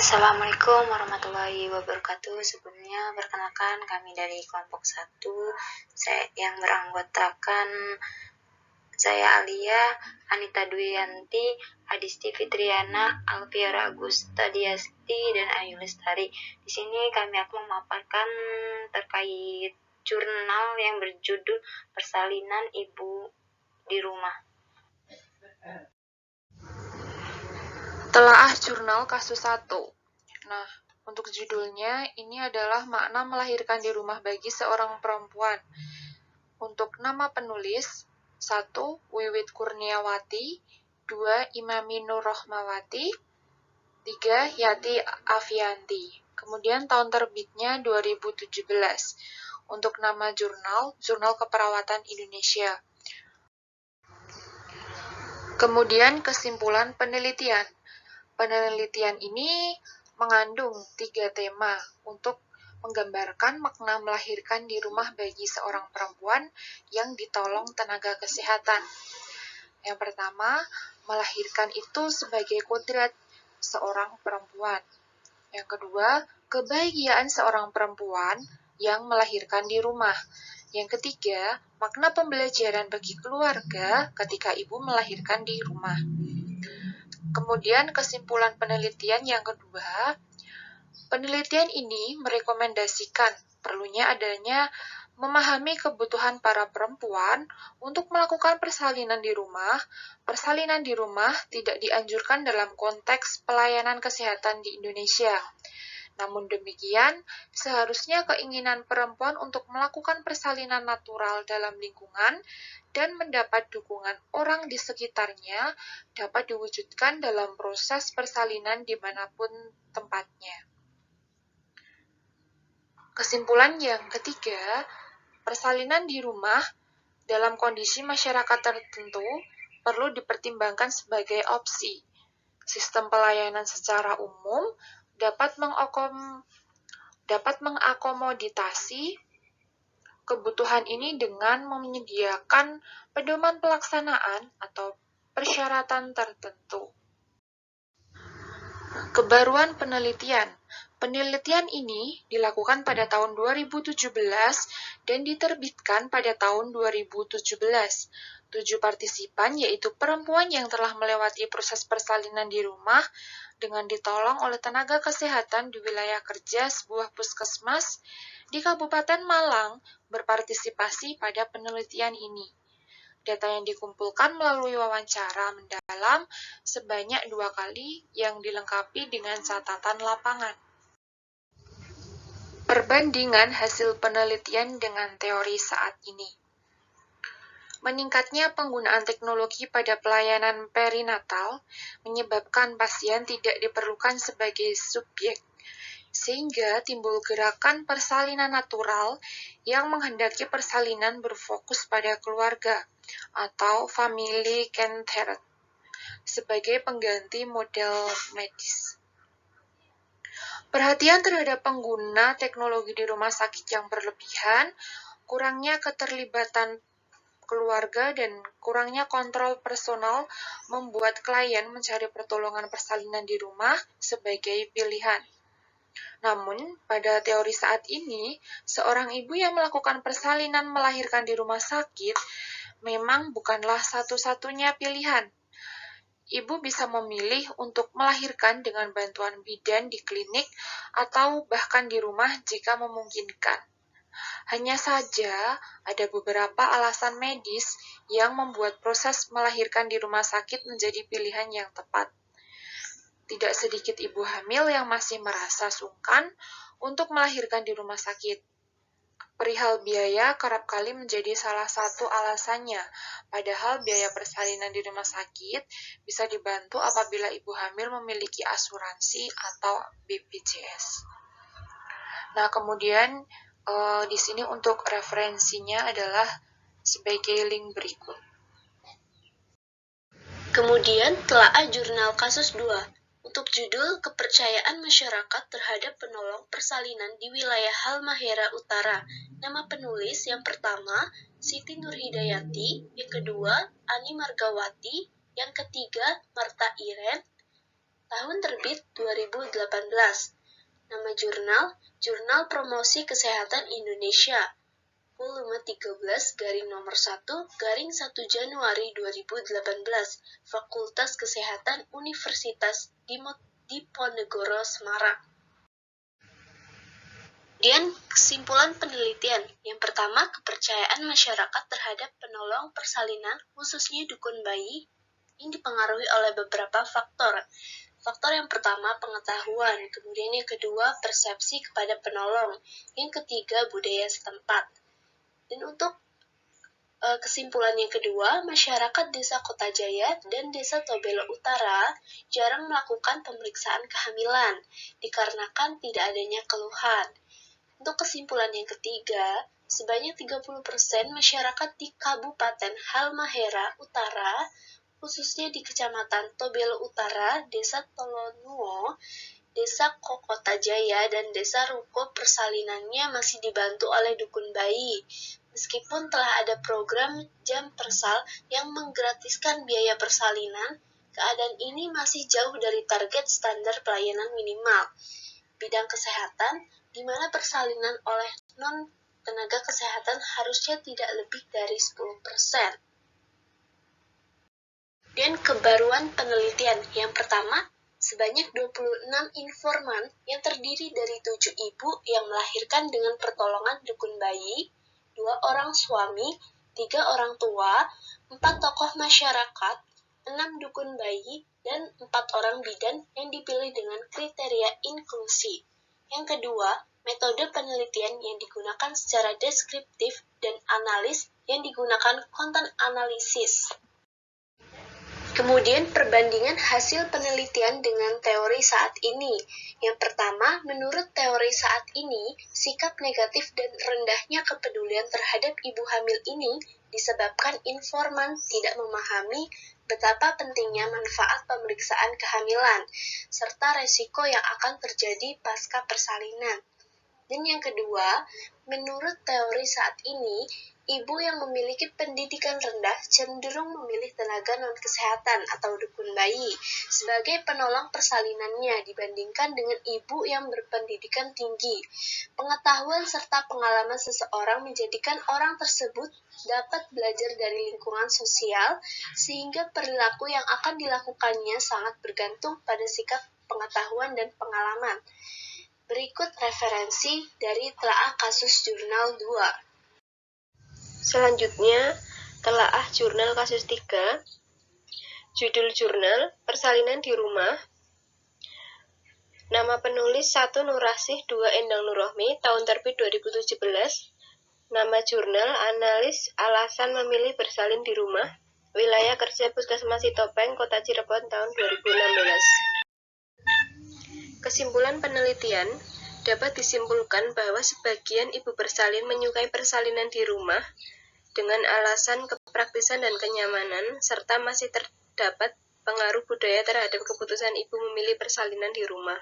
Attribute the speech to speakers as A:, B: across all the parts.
A: Assalamualaikum warahmatullahi wabarakatuh. Sebelumnya perkenalkan kami dari kelompok 1 yang beranggotakan saya Alia, Anita Duyanti, Adisti Fitriana, Alfiera Agusta Diasti, dan Ayu Lestari. Di sini kami akan memaparkan terkait jurnal yang berjudul Persalinan Ibu di Rumah.
B: Telaah Jurnal Kasus 1. Nah, untuk judulnya ini adalah makna melahirkan di rumah bagi seorang perempuan. Untuk nama penulis, 1. Wiwit Kurniawati, 2. Imami Nur Rohmawati, 3. Yati Afianti. Kemudian tahun terbitnya 2017. Untuk nama jurnal, Jurnal Keperawatan Indonesia. Kemudian kesimpulan penelitian. Penelitian ini mengandung 3 tema untuk menggambarkan makna melahirkan di rumah bagi seorang perempuan yang ditolong tenaga kesehatan. Yang pertama, melahirkan itu sebagai kodrat seorang perempuan. Yang kedua, kebahagiaan seorang perempuan yang melahirkan di rumah. Yang ketiga, makna pembelajaran bagi keluarga ketika ibu melahirkan di rumah. Kemudian kesimpulan penelitian yang kedua, penelitian ini merekomendasikan perlunya adanya memahami kebutuhan para perempuan untuk melakukan persalinan di rumah. Persalinan di rumah tidak dianjurkan dalam konteks pelayanan kesehatan di Indonesia. Namun demikian, seharusnya keinginan perempuan untuk melakukan persalinan natural dalam lingkungan dan mendapat dukungan orang di sekitarnya dapat diwujudkan dalam proses persalinan dimanapun tempatnya. Kesimpulan yang ketiga, persalinan di rumah dalam kondisi masyarakat tertentu perlu dipertimbangkan sebagai opsi. Sistem pelayanan secara umum dapat mengakomoditasi kebutuhan ini dengan menyediakan pedoman pelaksanaan atau persyaratan tertentu. Kebaruan penelitian. Penelitian ini dilakukan pada tahun 2017 dan diterbitkan pada tahun 2017. 7 partisipan yaitu perempuan yang telah melewati proses persalinan di rumah dengan ditolong oleh tenaga kesehatan di wilayah kerja sebuah puskesmas di Kabupaten Malang berpartisipasi pada penelitian ini. Data yang dikumpulkan melalui wawancara mendalam sebanyak 2 kali yang dilengkapi dengan catatan lapangan. Perbandingan hasil penelitian dengan teori saat ini. Meningkatnya penggunaan teknologi pada pelayanan perinatal menyebabkan pasien tidak diperlukan sebagai subjek, sehingga timbul gerakan persalinan natural yang menghendaki persalinan berfokus pada keluarga atau family centered sebagai pengganti model medis. Perhatian terhadap pengguna teknologi di rumah sakit yang berlebihan, kurangnya keterlibatan keluarga, dan kurangnya kontrol personal membuat klien mencari pertolongan persalinan di rumah sebagai pilihan. Namun, pada teori saat ini, seorang ibu yang melakukan persalinan melahirkan di rumah sakit memang bukanlah satu-satunya pilihan. Ibu bisa memilih untuk melahirkan dengan bantuan bidan di klinik atau bahkan di rumah jika memungkinkan. Hanya saja, ada beberapa alasan medis yang membuat proses melahirkan di rumah sakit menjadi pilihan yang tepat. Tidak sedikit ibu hamil yang masih merasa sungkan untuk melahirkan di rumah sakit. Perihal biaya kerap kali menjadi salah satu alasannya, padahal biaya persalinan di rumah sakit bisa dibantu apabila ibu hamil memiliki asuransi atau BPJS. Nah, kemudian di sini untuk referensinya adalah sebagai link berikut.
A: Kemudian telaah jurnal kasus 2 untuk judul Kepercayaan Masyarakat Terhadap Penolong Persalinan di Wilayah Halmahera Utara. Nama penulis yang pertama Siti Nurhidayati, yang kedua Ani Margawati, yang ketiga Marta Iren, Tahun terbit 2018. Nama jurnal, Jurnal Promosi Kesehatan Indonesia. Volume 13 garing nomor 1 garing 1 Januari 2018. Fakultas Kesehatan Universitas Diponegoro Semarang. Kemudian kesimpulan penelitian. Yang pertama, kepercayaan masyarakat terhadap penolong persalinan, khususnya dukun bayi, ini dipengaruhi oleh beberapa faktor. Faktor yang pertama, pengetahuan. Kemudian yang kedua, persepsi kepada penolong. Yang ketiga, budaya setempat. Dan untuk kesimpulan yang kedua, masyarakat Desa Kota Jaya dan Desa Tobelo Utara jarang melakukan pemeriksaan kehamilan, dikarenakan tidak adanya keluhan. Untuk kesimpulan yang ketiga, sebanyak 30% masyarakat di Kabupaten Halmahera Utara, khususnya di Kecamatan Tobelo Utara, Desa Tolonuo, Desa Kota Jaya, dan Desa Ruko persalinannya masih dibantu oleh dukun bayi. Meskipun telah ada program jam persal yang menggratiskan biaya persalinan, keadaan ini masih jauh dari target standar pelayanan minimal. Bidang kesehatan, di mana persalinan oleh non-tenaga kesehatan harusnya tidak lebih dari 10%. Dan kebaruan penelitian. Yang pertama, sebanyak 26 informan yang terdiri dari 7 ibu yang melahirkan dengan pertolongan dukun bayi, 2 orang suami, 3 orang tua, 4 tokoh masyarakat, 6 dukun bayi, dan 4 orang bidan yang dipilih dengan kriteria inklusi. Yang kedua, metode penelitian yang digunakan secara deskriptif dan analis yang digunakan content analisis. Kemudian perbandingan hasil penelitian dengan teori saat ini. Yang pertama, menurut teori saat ini, sikap negatif dan rendahnya kepedulian terhadap ibu hamil ini disebabkan informan tidak memahami betapa pentingnya manfaat pemeriksaan kehamilan, serta resiko yang akan terjadi pasca persalinan. Dan yang kedua, menurut teori saat ini, ibu yang memiliki pendidikan rendah cenderung memilih tenaga non-kesehatan atau dukun bayi sebagai penolong persalinannya dibandingkan dengan ibu yang berpendidikan tinggi. Pengetahuan serta pengalaman seseorang menjadikan orang tersebut dapat belajar dari lingkungan sosial, sehingga perilaku yang akan dilakukannya sangat bergantung pada sikap, pengetahuan, dan pengalaman. Berikut referensi dari telaah kasus jurnal 2. Selanjutnya, telaah jurnal kasus 3. Judul jurnal, Persalinan di Rumah. Nama penulis 1 Nurasih, 2 Endang Nurrohmi, tahun terbit 2017. Nama jurnal, Analis Alasan Memilih Bersalin di Rumah. Wilayah kerja Puskesmas Sitopeng, Kota Cirebon, tahun 2016. Kesimpulan penelitian, dapat disimpulkan bahwa sebagian ibu bersalin menyukai persalinan di rumah dengan alasan kepraktisan dan kenyamanan, serta masih terdapat pengaruh budaya terhadap keputusan ibu memilih persalinan di rumah.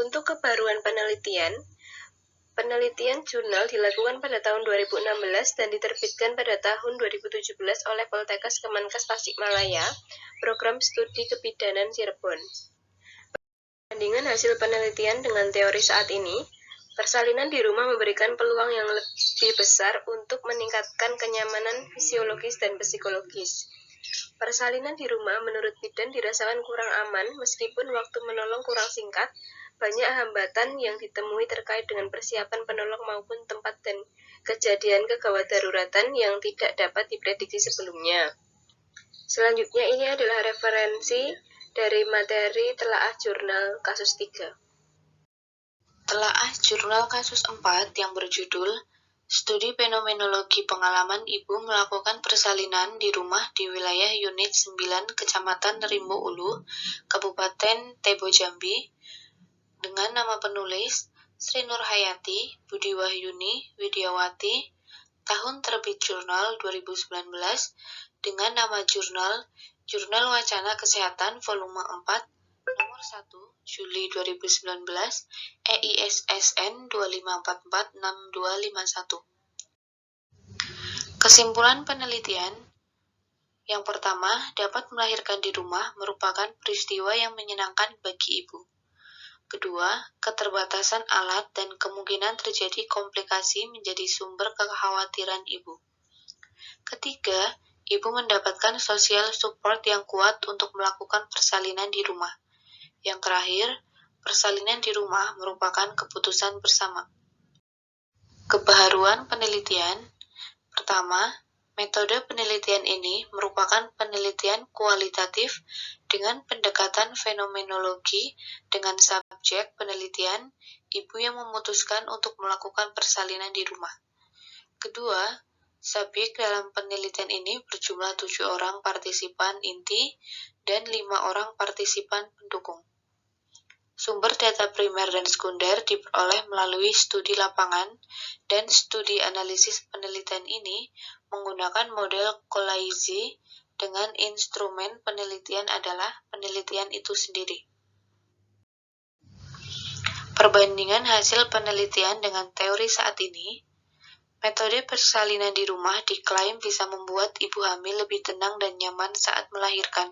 A: Untuk kebaruan penelitian jurnal dilakukan pada tahun 2016 dan diterbitkan pada tahun 2017 oleh Poltekkes Kemenkes Tasikmalaya, Program Studi Kebidanan Cirebon. Perbandingan hasil penelitian dengan teori saat ini, persalinan di rumah memberikan peluang yang lebih besar untuk meningkatkan kenyamanan fisiologis dan psikologis. Persalinan di rumah menurut bidan dirasakan kurang aman meskipun waktu menolong kurang singkat. Banyak hambatan yang ditemui terkait dengan persiapan penolong maupun tempat dan kejadian kegawat daruratan yang tidak dapat diprediksi sebelumnya. Selanjutnya ini adalah referensi dari materi telaah jurnal kasus 3. Telaah jurnal kasus 4 yang berjudul Studi Fenomenologi Pengalaman Ibu Melakukan Persalinan di Rumah di Wilayah Unit 9 Kecamatan Rimbo Ulu, Kabupaten Tebo Jambi, dengan nama penulis Sri Nurhayati Budi Wahyuni Widiawati, tahun terbit jurnal 2019, dengan nama jurnal Jurnal Wacana Kesehatan Volume 4, nomor 1, Juli 2019, EISSN 25446251. Kesimpulan penelitian,
B: Yang pertama, dapat melahirkan di rumah merupakan peristiwa yang menyenangkan bagi ibu. Kedua, keterbatasan alat dan kemungkinan terjadi komplikasi menjadi sumber kekhawatiran ibu. Ketiga, ibu mendapatkan social support yang kuat untuk melakukan persalinan di rumah. Yang terakhir, persalinan di rumah merupakan keputusan bersama. Kebaharuan penelitian. Pertama, metode penelitian ini merupakan penelitian kualitatif dengan pendekatan fenomenologi dengan subjek penelitian ibu yang memutuskan untuk melakukan persalinan di rumah. Kedua, subjek dalam penelitian ini berjumlah 7 orang partisipan inti dan 5 orang partisipan pendukung. Sumber data primer dan sekunder diperoleh melalui studi lapangan dan studi analisis penelitian ini menggunakan model Colaize dengan instrumen penelitian adalah penelitian itu sendiri. Perbandingan hasil penelitian dengan teori saat ini, metode persalinan di rumah diklaim bisa membuat ibu hamil lebih tenang dan nyaman saat melahirkan.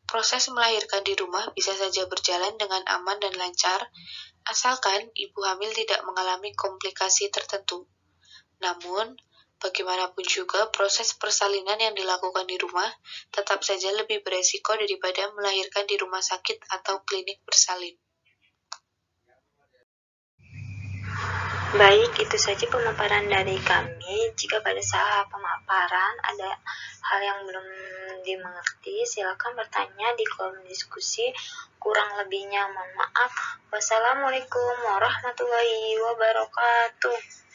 B: Proses melahirkan di rumah bisa saja berjalan dengan aman dan lancar, asalkan ibu hamil tidak mengalami komplikasi tertentu. Namun, bagaimanapun juga proses persalinan yang dilakukan di rumah tetap saja lebih beresiko daripada melahirkan di rumah sakit atau klinik bersalin.
C: Baik, itu saja pemaparan dari kami. Jika pada saat pemaparan ada hal yang belum dimengerti, silakan bertanya di kolom diskusi. Kurang lebihnya mohon maaf. Wassalamualaikum warahmatullahi wabarakatuh.